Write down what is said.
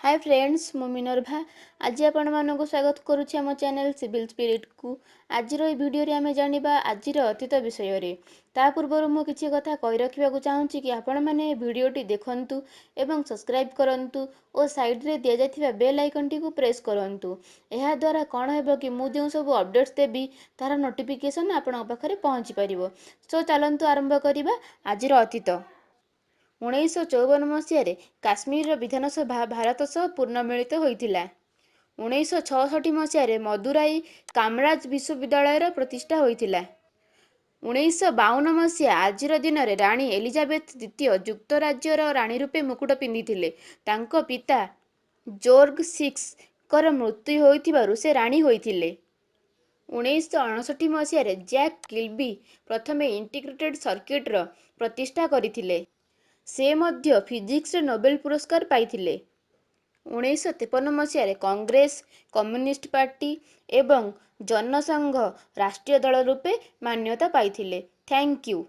Hi friends मु Minerva आज आपण मानक स्वागत करुच्ची आम चैनल सिविल स्पिरिट को आज भिडियो आम जाना आज अतीत विषय रे ता पूर्व मु किसी कथा कही रखा चाहूँगी कि आपण मैंने भिडियोटी देखंतु एवं सब्सक्राइब करंतु और साइड रे दिया जाइथिबा बेल आइकन टी को प्रेस करंतु। एहा द्वारा कौन हेबो कि मु जो सब अपडेट्स देबी तार नोटिफिकेशन आपण पाखरे पहुँची पारिबो। सो चलंतु आरंभ करिबा आज अतीत। 1954 मसीह काश्मीर विधानसभा भारत सह पूर्ण मिलित होइथिला। 1966 मसीह मदुराई कामराज विश्वविद्यालय प्रतिष्ठा होइथिला। 1952 मसीहा आज दिन में राणी एलिजाबेथ द्वितीय युक्तराज्यर राणी रूपे मुकुट पिंधिथिले। तांको पिता जॉर्ज सिक्स मृत्यु होइथिबारु से राणी होइथिले। 1959 मसीह जैक किल्बी प्रथम इंटीग्रेटेड सर्किट प्रतिष्ठा करथिले। से मध्य फिजिक्स नोबेल पुरस्कार पाइथिले। 1953 मसीह कांग्रेस कम्युनिस्ट पार्टी एवं जनसंघ राष्ट्रीय दल रूपे मान्यता पाइथिले। Thank you.